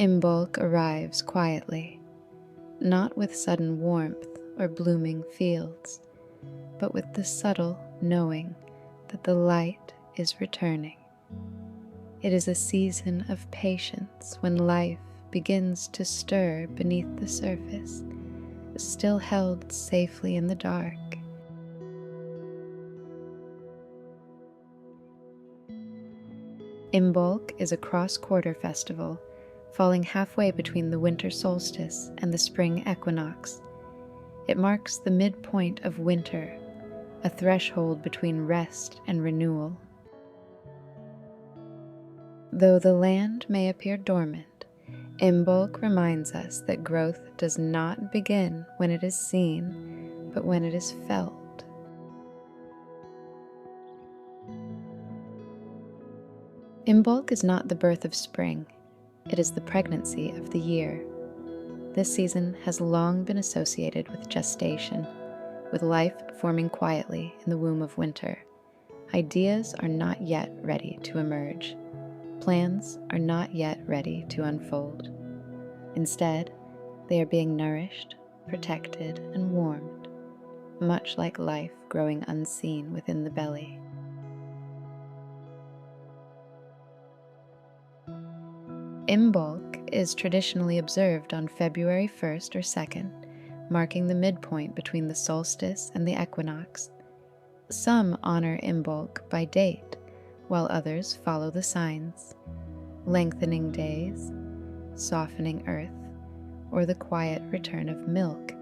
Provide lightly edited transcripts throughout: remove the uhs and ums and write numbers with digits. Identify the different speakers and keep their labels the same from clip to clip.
Speaker 1: Imbolc arrives quietly, not with sudden warmth or blooming fields, but with the subtle knowing that the light is returning. It is a season of patience when life begins to stir beneath the surface, still held safely in the dark. Imbolc is a cross-quarter festival, falling halfway between the winter solstice and the spring equinox. It marks the midpoint of winter, a threshold between rest and renewal. Though the land may appear dormant, Imbolc reminds us that growth does not begin when it is seen, but when it is felt. Imbolc is not the birth of spring, it is the pregnancy of the year. This season has long been associated with gestation, with life forming quietly in the womb of winter. Ideas are not yet ready to emerge. Plans are not yet ready to unfold. Instead, they are being nourished, protected, and warmed, much like life growing unseen within the belly. Imbolc is traditionally observed on February 1st or 2nd, marking the midpoint between the solstice and the equinox. Some honor Imbolc by date, while others follow the signs: lengthening days, softening earth, or the quiet return of milk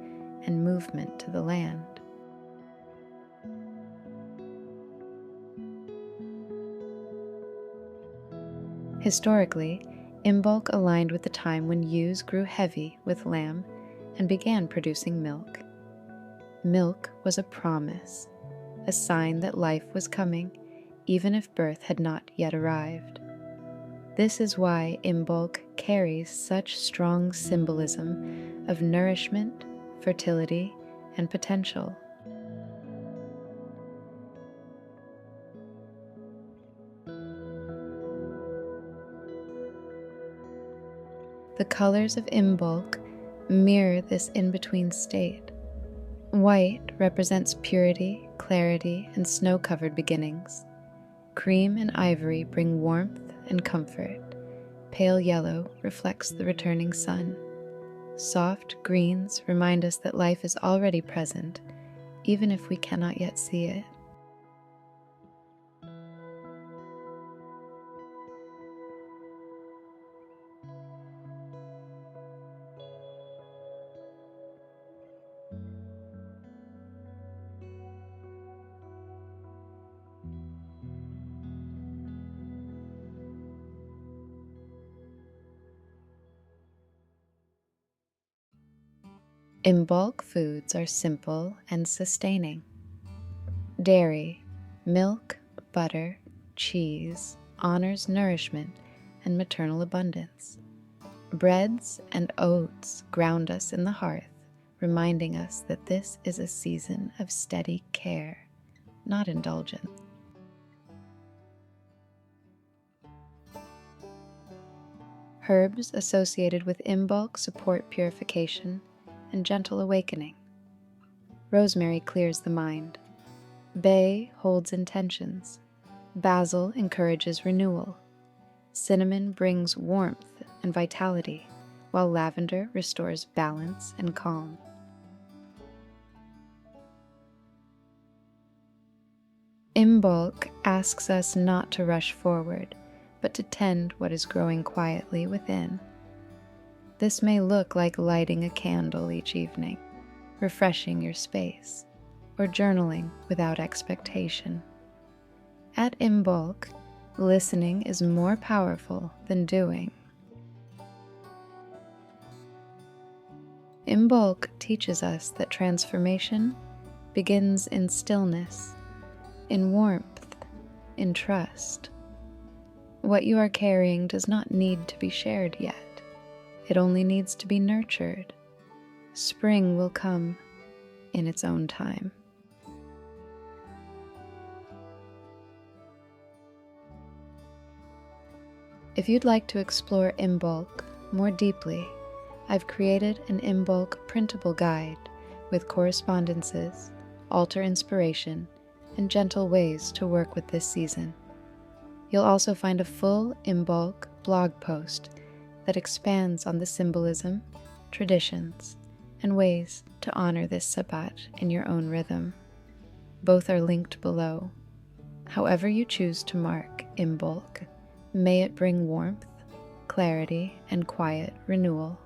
Speaker 1: and movement to the land. Historically, Imbolc aligned with the time when ewes grew heavy with lamb and began producing milk. Milk was a promise, a sign that life was coming, even if birth had not yet arrived. This is why Imbolc carries such strong symbolism of nourishment, fertility, and potential. The colors of Imbolc mirror this in-between state. White represents purity, clarity, and snow-covered beginnings. Cream and ivory bring warmth and comfort. Pale yellow reflects the returning sun. Soft greens remind us that life is already present, even if we cannot yet see it. Imbolc foods are simple and sustaining. Dairy, milk, butter, cheese honors nourishment and maternal abundance. Breads and oats ground us in the hearth, reminding us that this is a season of steady care, not indulgence. Herbs associated with Imbolc support purification and gentle awakening. Rosemary clears the mind. Bay holds intentions. Basil encourages renewal. Cinnamon brings warmth and vitality, while lavender restores balance and calm. Imbolc asks us not to rush forward, but to tend what is growing quietly within. This may look like lighting a candle each evening, refreshing your space, or journaling without expectation. At Imbolc, listening is more powerful than doing. Imbolc teaches us that transformation begins in stillness, in warmth, in trust. What you are carrying does not need to be shared yet. It only needs to be nurtured. Spring will come in its own time. If you'd like to explore Imbolc more deeply, I've created an Imbolc printable guide with correspondences, altar inspiration, and gentle ways to work with this season. You'll also find a full Imbolc blog post that expands on the symbolism, traditions, and ways to honor this sabbat in your own rhythm. Both are linked below. However you choose to mark Imbolc, may it bring warmth, clarity, and quiet renewal.